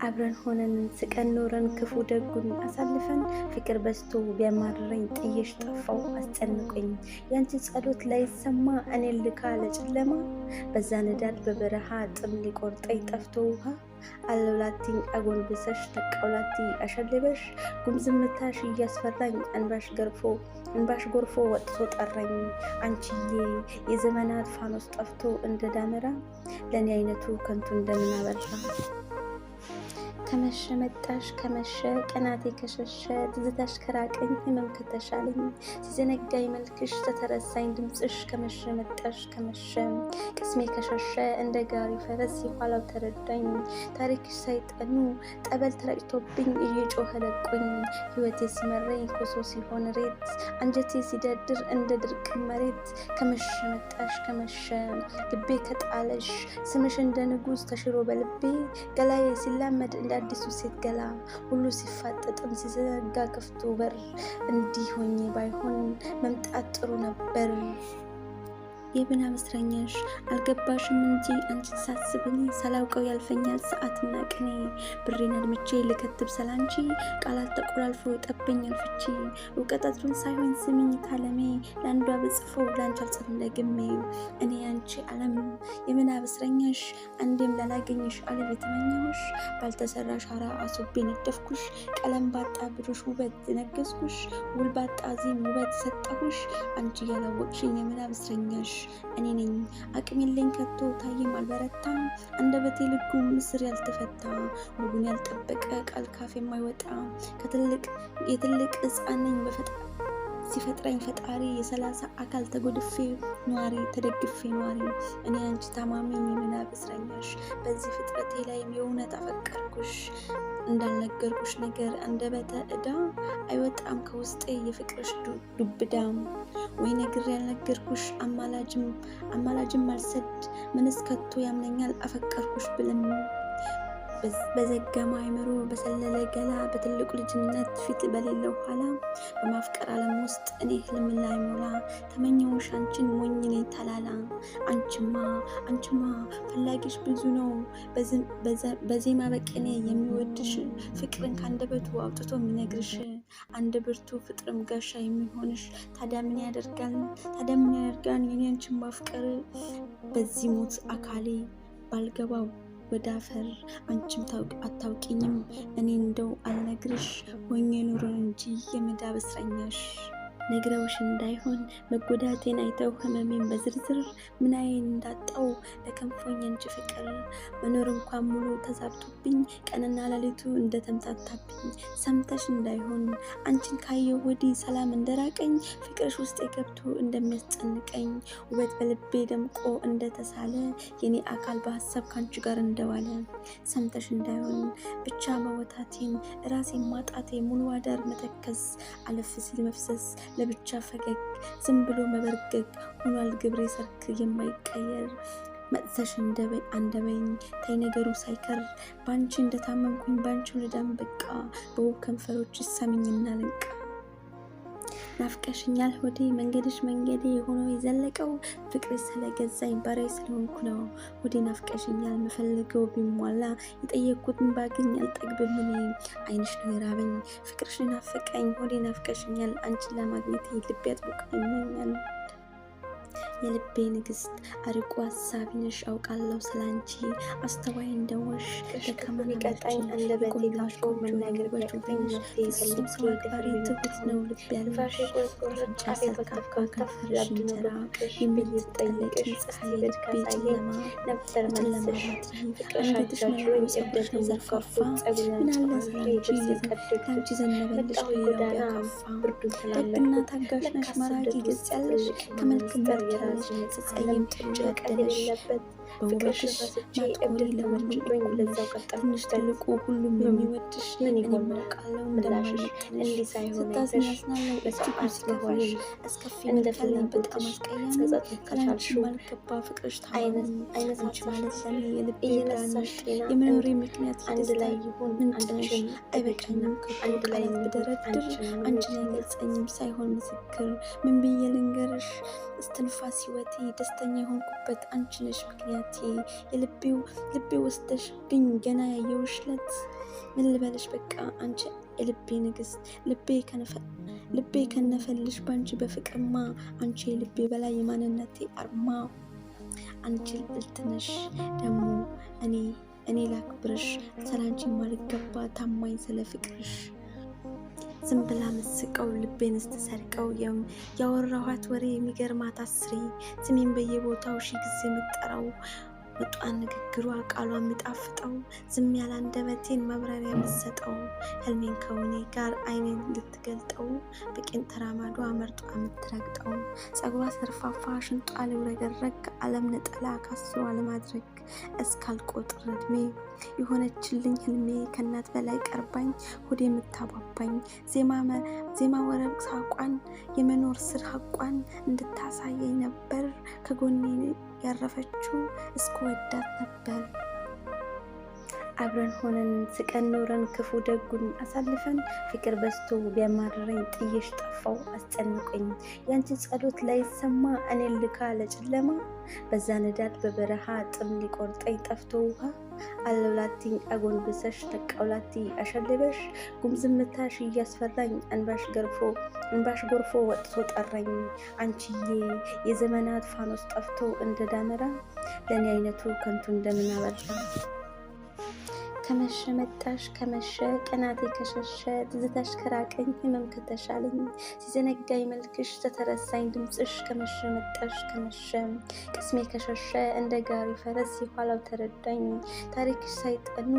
አብረን ሆነን ስቀን ኖረን ክፉ ደጉን አሳልፈን ፍቅር በዝቶ ቢያማርረኝ ጥዬሽ ጠፋው አስጨንቆኝ ያንቺ ጸሎት ላይ ሰማ እኔን ልካ ለጨለማ በዛ ንዳድ በበረሃ ጥም ሊቆርጠኝ ጠፍቶ ውሃ አለውላቲኝ አጎንብሰሽ ተቀውላቲ አሸልበሽ ጉምዝምታሽ እያስፈራኝ እንባሽ ጎርፎ ወጥቶ ጠራኝ አንቺዬ የዘመናት ፋኖስ ጠፍቶ እንደ ዳመራ ለኔ አይነቱ ከንቱ እንደምን አበራ ከመሸ መጣሽ ከመሸ ቀናቴ ከሸሸ ትዝታሽ ከራቀኝ ህመም ከተሻለኝ ሲዘነጋኝ መልክሽ ተተረሳኝ ድምፅሽ ከመሸ መጣሽ ከመሸ ቅስሜ ከሸሸ እንደ ጋሪ ፈረስ የኋላው ተረዳኝ ታሪክሽ ሳይጠኑ ጠበል ተረጭቶብኝ እየጮኸ ለቆኝ ህይወቴ ሲመረኝ ኮሶ ሲሆን ሬት አንጀቴ ሲደድር እንደ ድርቅ መሬት ከመሸ መጣሽ ከመሸ ልቤ ከጣለሽ ስምሽ እንደ ንጉስ ተሽሮ በልቤ ገላዬ ሲላመድ እንደ አዲሱ ሴት ገላ ሁሉ ሲፋጠጥም ሲዘጋ ከፍቶ በር እንዲህ ሆኜ ባይሆን መምጣት ጥሩ ነበር የብና መስረኛሽ አልገባሽም እንጂ አንቺን ሳስብኝ ሳላውቀው ያልፈኛል ሰዓትና ቀኔ ብሬን አድምቼ ልከትብ ሰላንቺ ቃላት ተቆላልፎ ጠበኛል ፍቺ እውቀት አጥሩን ሳይሆን ስሚኝ ካለሜ ለአንዷ በጽፈው ላንቺ አልጽፍም ደግሜ እኔ አንቺ ዓለም የብና መስረኛሽ አንዴም ላላገኝሽ ዓለም የተመኘሁሽ ባልተሰራ ሻራ አሶቤ ነደፍኩሽ ቀለም ባጣ ብሩሽ ውበት ነገስኩሽ ውል ባጣ ዚም ውበት ሰጠሁሽ አንቺ ያላወቅሽኝ የብና መስረኛሽ እኔ ነኝ አቅም የለኝ ከቶ ታየም አልበረታም አንደበቴ ልጉ ምስር ያልተፈታ ወጉን ያልጠበቀ ቃል ካፍ የማይወጣ የትልቅ ሕፃን ነኝ ሲፈጥረኝ ፈጣሪ የ30 አካል ተጎድፌ ኗሪ ተደግፌ ኗሪ እኔ አንቺ ታማሚ የምናብ እስረኛሽ በዚህ ፍጥረቴ ላይም የእውነት አፈቀርኩሽ እንዳልነገርኩሽ ነገር አንደበተ ዕዳ አይወጣም ከውስጤ የፍቅርሽ ዱብዳ ወይ ነግሬ ያልነገርኩሽ አማላጅም አልሰድ ምንስ ከቶ ያምነኛል አፈቀርኩሽ ብልም በዘገማ አይምሮ በሰለለ ገላ በትልቁ ልጅነት ፊት በሌለው ኋላ በማፍቀር ዓለም ውስጥ እኔ ህልም ላይ ሞላ ተመኘውሽ አንቺን ሞኝ ነኝ ተላላ አንቺማ ፈላጊሽ ብዙ ነው በዜማ በቅኔ የሚወድሽ ፍቅርን ካንደበቱ አውጥቶ የሚነግርሽ አንድ ብርቱ ፍጥርም ጋሻ የሚሆንሽ ታዲያ ምን ያደርጋል የኔ አንቺን ማፍቀር በዚህ ሞት አካሌ ባልገባው ወደ አፈር አንቺም አታውቂኝም እኔ እንደው አልነግርሽ ሆኜ ኑሮ እንጂ የመዳብ እስረኛሽ ነግረውሽ እንዳይሆን መጎዳቴን አይተው ህመሜን በዝርዝር ምናዬን እንዳጣው ለከንፎኝ እንጂ ፍቅር መኖር እንኳን ሙሉ ተዛብቶብኝ ቀንና ሌሊቱ እንደተምታታብኝ ሰምተሽ እንዳይሆን አንቺን ካየው ወዲህ ሰላም እንደራቀኝ ፍቅርሽ ውስጥ የገብቶ እንደሚያስጨንቀኝ ውበት በልቤ ደምቆ እንደተሳለ የኔ አካል በሀሳብ ካንቺ ጋር እንደዋለ ሰምተሽ እንዳይሆን ብቻ መወታቴን ራሴን ማጣቴ ሙሉ አዳር መተከዝ አለፍ ሲል መፍሰስ ለብቻ ፈገግ ዝም ብሎ መበርገግ ሆኗል ግብሬ ሰርክ የማይቀየር መጥተሽ አንደበኝ ታይ ነገሩ ሳይከር ባንቺ እንደታመምኩኝ ባንቺው ልዳም በቃ በውብ ከንፈሮች ሰሚኝና ልንቃ ናፍቀሽኛል ሆዴ መንገድሽ መንገዴ ሆኖ የዘለቀው ፍቅር ስለገዛኝ ባሪያ ስለሆንኩ ነው ሆዴ ናፍቀሽኛል መፈልገው ቢሟላ የጠየቅኩትን ባገኝ አልጠግብም እኔ አይንሽ ነው የራበኝ ፍቅርሽ ናፍቀኝ ሆዴ ናፍቀሽኛል አንቺን ለማግኘት ልቤ አጥብቆ ይመኛል የልቤ ንግስት አርቆ ሀሳቢ ነሽ አውቃለሁ ስላንቺ አስተዋይ እንደሆንሽ ደካማ ይቀጣኝ አንደበቴ ካሽኮ መናገር በጭብኝ ፍጹም አክባሪ ትሁት ነው ልብ ያለሽ ቁርጭ አሰካካ ከፍርሽ እንጀራ የምትጠለቂ ፀሐይ ልቤ ጨለማ ነበር መልሰሽ ፍቅርሽ መለወጥ የብደሽ ዘርፋፋ ምናለ ስላንቺ ከአንቺ ዘነበልሽ ሌላው ያካፋ ደግና ታጋሽ ነሽ ማራኪ ገጽ ያለሽ ከመልክም በርያለሽ ጸጸይም ጥንጭ ያደለሽበት በውበትሽ ማጥቆሪ ለወልጅኝ ለዛው ቀጠል ትንሽ ትልቁ ሁሉም የሚወድሽ ምን ይሆን ማውቃለው እንደማሽ እንዲህ ሳይሆን ስታዝናናለው እጅግ ሲከፋሽ አስከፊ እንደፈለኝ በጣም አስቀያሚ ከላንቺ ማልገባ ፍቅርሽ ታይነት አንቺ ማለት ለኔ የልቤ ዳንሽ የመኖሬ ምክንያት አንድ ላይ ይሁን ምንጭነሽ አይበቃኝም አንድ ላይ ብደረድር አንቺን አይገልጸኝም ሳይሆን ምስክር ምን ብዬ ልንገርሽ እስትንፋስ ህይወቴ ደስተኛ የሆንኩበት አንቺ ነሽ ምክንያቴ የልቤ ወስደሽብኝ ገና ያየውሽ ዕለት ምን ልበልሽ በቃ አንቺ የልቤ ንግስት ልቤ ከነፈልሽ ባንቺ በፍቅርማ አንቺ የልቤ በላይ የማንነቴ አርማ አንቺ ልትነሽ ደግሞ እኔ ላክብርሽ ስላንቺ ማልገባ ታማኝ ስለ ፍቅርሽ ዝም ብላ መስቀው ልቤን ስትሰርቀው ያወራኋት ወሬ የሚገርማት አስሬ ስሜን በየቦታው ሺ ጊዜ የምጠራው ወጧን ንግግሯ ቃሏ የሚጣፍጠው ዝም ያለ አንደበቴን መብረሪያ የምትሰጠው ህልሜን ከውኔ ጋር አይኔን ልትገልጠው በቄን ተራማዷ መርጧ የምትረግጠው ጸጉሯ ሰርፋፋ ሽንጧ ልውረገረግ ዓለም ነጠላ ካስሯ ለማድረግ እስካልቆጥር እድሜ የሆነችልኝ ህልሜ ከእናት በላይ ቀርባኝ ሆዴ የምታባባኝ ዜማ ወረብ ሳቋን የመኖር ስር ሀቋን እንድታሳየኝ ነበር ከጎኔ ያረፈችው እስከወዳት ነበር አብረን ሆነን ስቀን ኖረን ክፉ ደጉን አሳልፈን ፍቅር በስቶ ቢያማርረኝ ጥዬሽ ጠፋው አስጨንቆኝ ያንቺን ጸሎት ላይሰማ እኔን ልካ ለጨለማ በዛ ንዳድ በበረሃ ጥም ሊቆርጠኝ ጠፍቶ ውሃ አለውላቲኝ አጎንብሰሽ ተቃውላቲ አሸልበሽ ጉምዝምታሽ እያስፈራኝ እንባሽ ጎርፎ ወጥቶ ጠራኝ አንቺዬ የዘመናት ፋኖስ ጠፍቶ እንደ ዳመራ ለእኔ አይነቱ ከንቱ እንደምን አበራ ከመሸ መጣሽ ከመሸ ቀናቴ ከሸሸ ትዝታሽ ከራቀኝ ህመም ከተሻለኝ ሲዘነጋኝ መልክሽ ተተረሳኝ ድምፅሽ ከመሸ መጣሽ ከመሸ ቅስሜ ከሸሸ እንደ ጋሪ ፈረስ የኋላው ተረዳኝ ታሪክሽ ሳይጠኑ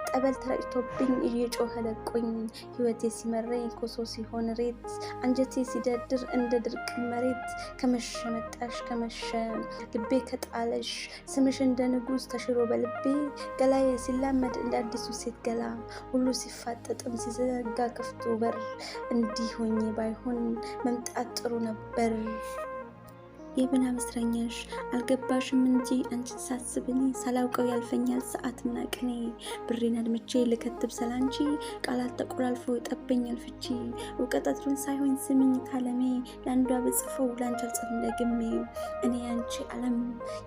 ጠበል ተረጭቶብኝ እየጮኸ ለቆኝ ህይወቴ ሲመረኝ ኮሶ ሲሆን ሬት አንጀቴ ሲደድር እንደ ድርቅ መሬት ከመሸ መጣሽ ከመሸ ልቤ ከጣለሽ ስምሽ እንደ ንጉስ ተሽሮ በልቤ ገላዬ ሲላመድ እንደ አዲሱ ሴት ገላ ሁሉ ሲፋጠጥም ሲዘጋ ክፍቱ በር እንዲህ ሆኜ ባይሆን መምጣት ጥሩ ነበር የብና መስረኛሽ አልገባሽም እንጂ አንቺን ሳስብኔ ሳላውቀው ያልፈኛል ሰዓትና ቅኔ ብሬን አድምቼ ልከትብ ሰላንቺ ቃላት ተቆላልፈው ይጠበኛል ፍቺ እውቀጠቱን ሳይሆን ስምኝ ካለሜ ለአንዷ በጽፈው ላንቺ አልጽፍም ደግሜ እኔ ያንቺ ዓለም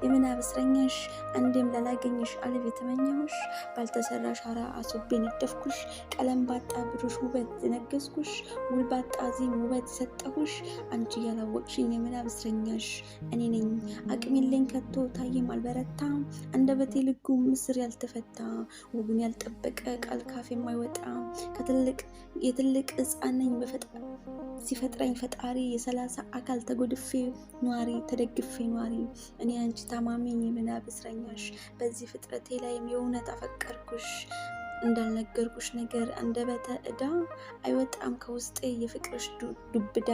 የብና መስረኛሽ አንዴም ላላገኝሽ አለፍ የተመኘሁሽ ባልተሰራ ሻራ አሶቤ ነደፍኩሽ ቀለም ባጣ ብሩሽ ውበት ነገስኩሽ ውል ባጣ ዚም ውበት ሰጠሁሽ አንቺ ያላወቅሽኝ የብና መስረኛሽ እኔ ነኝ አቅም የለኝ ከቶ ታየም አልበረታ አንደበቴ ልጉ ምስር ያልተፈታ ወጉን ያልጠበቀ ቃል ካፍ የማይወጣ የትልቅ ሕፃን ነኝ ሲፈጥረኝ ፈጣሪ የ30 አካል ተጎድፌ ኗሪ ተደግፌ ኗሪ እኔ አንቺ ታማሚ የምናብ እስረኛሽ በዚህ ፍጥረቴ ላይም የእውነት አፈቀርኩሽ እንዳልነገርኩሽ ነገር አንደበተ ዕዳ አይወጣም ከውስጤ የፍቅርሽ ዱብዳ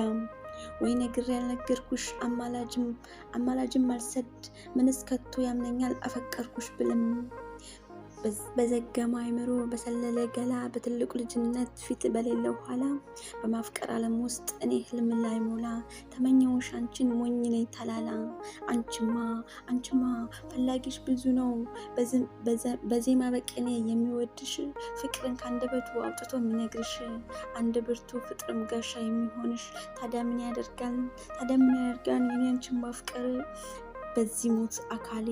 ወይ ነግሬ ያልነገርኩሽ አማላጅም አልሰድ ምንስ ከቶ ያምነኛል አፈቀርኩሽ ብልም በዘገማ አይምሮ በሰለለ ገላ በትልቁ ልጅነት ፊት በሌለው ኋላ በማፍቀር ዓለም ውስጥ እኔ ህልም ላይ ሞላ ተመኘውሽ አንቺን ሞኝ ነኝ ተላላ አንቺማ ፈላጊሽ ብዙ ነው በዜማ በቅኔ የሚወድሽ ፍቅርን ካንደበቱ አውጥቶ የሚነግርሽ አንድ ብርቱ ፍጥርም ጋሻ የሚሆንሽ ታዲያ ምን ያደርጋል የኔ አንቺን ማፍቀር በዚህ ሞት አካሌ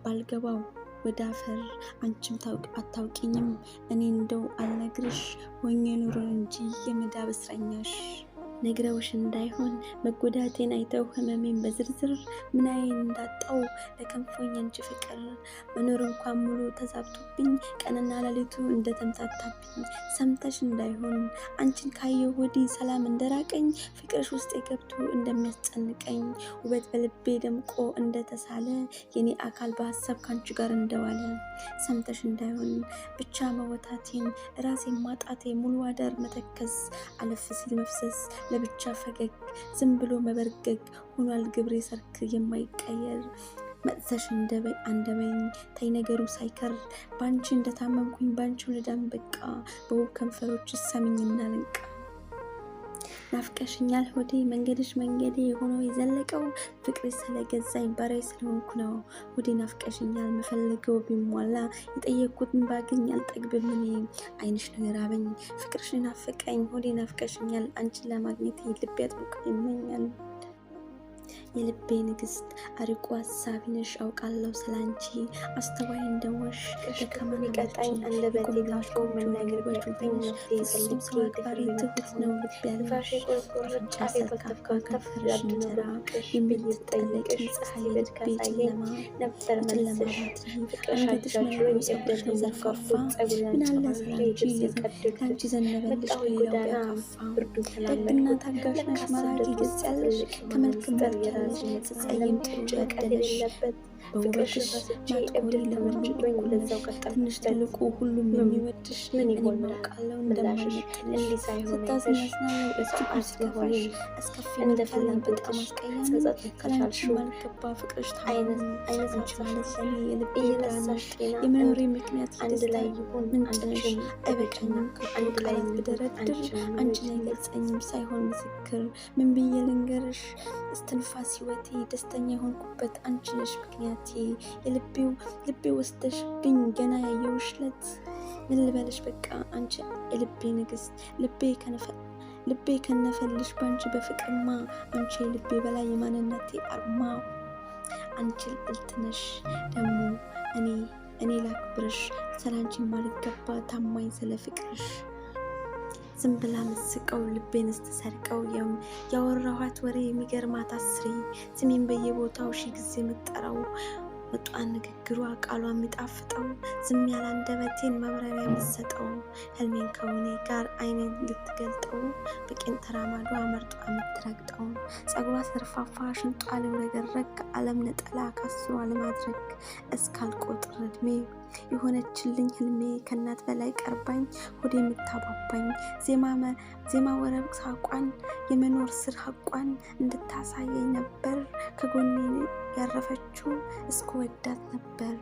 ባልገባው ወደ አፈር አንቺም አታውቂኝም እኔ እንደው አልነግርሽ ሆኜ ኑሮ እንጂ የመዳብ እስረኛሽ ነግረውሽ እንዳይሆን መጎዳቴን አይተው ህመሜን በዝርዝር ምናዬን እንዳጣው ለከንፎኝ አንቺ ፍቅር መኖር እንኳን ሙሉ ተዛብቶብኝ ቀንና ሌሊቱ እንደተምታታብኝ ሰምተሽ እንዳይሆን አንቺን ካየሁ ወዲህ ሰላም እንደራቀኝ ፍቅርሽ ውስጥ የገብቶ እንደሚያስጨንቀኝ ውበት በልቤ ደምቆ እንደተሳለ የኔ አካል በሀሳብ ካንቺ ጋር እንደዋለ ሰምተሽ እንዳይሆን ብቻ መወታቴን ራሴን ማጣቴ ሙሉ አዳር መተከዝ አለፍ ሲል መፍሰስ ለብቻ ፈገግ ዝም ብሎ መበርገግ ሆኗል ግብሬ ሰርክ የማይቀየር መጥተሽ አንደበኝ ተይ ነገሩ ሳይከር ባንቺ እንደታመምኩኝ ባንቺ ልዳም በቃ በውብ ከንፈሮች ሰሚኝና ልንቃ ናፍቀሽኛል ሆዴ መንገድሽ መንገዴ የሆነው የዘለቀው ፍቅሬ ስለገዛኝ ባሪያ ስለሆንኩ ነው ሆዴ ናፍቀሽኛል መፈልገው ቢሟላ የጠየቅኩትን ባገኝ አልጠግብም እኔ አይንሽ ነገር አበኝ ፍቅርሽ ናፈቀኝ ሆዴ ናፍቀሽኛል አንቺን ለማግኘት ልቤ አጥብቆ ይመኛል የልቤ ንግስት አርቆ ሀሳቢ ነሽ አውቃለሁ ስላንቺ አስተዋይ እንደሆንሽ ደካማ ቢቀጣኝ አንደበቴ ታፎ መናገር ቢያቅተኝ ነፍሴ ፍጹም ሰው አክባሪ ትሁት ነው ልብ ያለሽ ቁርቁር ጫፍ ሰልካካ ከንፈርሽ እንጀራ የምትጠለቂ ፀሐይ የልቤ ጨለማ ነበር መልስሽ ፍቅርሽ አጃጅሎኝ እብደት ዘርፋፋ ምናለ ስላንቺ ለአንቺ ዘነበልሽ ሌላው ያካፋ ደግና ታጋሽ ነሽ ማራኪ ገጽ ያለሽ ከመልክም በርያለሽ ጸጸይም ጥሩ ያደለሽ በውበትሽ ማጥቆሪ ለመርጭቶኝ ለዛው ቀጠል ትንሽ ትልቁ ሁሉም የሚወድሽ ምን ይሆን አውቃለሁ እንደማይመጥንሽ ስታዝናዝናለው እጅጉን ሲከፋሽ አስከፊ እንደፈላኝ በጣም አስቀያሚ ከላንቺ ማልገባ ፍቅርሽ ታይነት አንቺ ማለት ለኔ የልቤ ብርሃንሽ የመኖሬ ምክንያት አንድ ላይ ይሁን ምንጭንሽ አይበቃኝም አንድ ላይ ብደረድር አንቺን አይገልጸኝም ሳይሆን ምስክር ምን ብዬ ልንገርሽ እስትንፋስ ህይወቴ ደስተኛ የሆንኩበት አንቺ ነሽ ምክንያት ልቤ ወስደሽብኝ ገና ያየሁሽ ዕለት ምን ልበልሽ በቃ አንቺ የልቤ ንግስት ልቤ ከነፈልሽ ባንቺ በፍቅርማ አንቺ የልቤ በላይ የማንነቴ አርማ አንቺ ልዕልት ነሽ ደግሞ እኔ ላክብርሽ ስላንቺ ማልገባ ታማኝ ስለ ፍቅርሽ ዝም ብላ ምስቀው ልቤን ስትሰርቀው ያወራኋት ወሬ የሚገርማት አስሬ ስሜን በየቦታው ሺ ጊዜ የምጠራው ወጧን ንግግሯ ቃሏ የሚጣፍጠው ዝም ያለ አንደበቴን መብረሪያ የምትሰጠው ህልሜን ከውኔ ጋር አይኔን ልትገልጠው በቄን ተራማዷ መርጧ የምትረግጠው ጸጉሯ ሰርፋፋ ሽንጧ ልውረገረግ ዓለም ነጠላ ካስሯ ለማድረግ እስካልቆጥር እድሜ የሆነችልኝ ህልሜ ከእናት በላይ ቀርባኝ ሆዴ የምታባባኝ ዜማ ወረብ ሳቋን የመኖር ስር ሀቋን እንድታሳየኝ ነበር ከጎኔ ያረፈችው እስከ ወዳት ነበር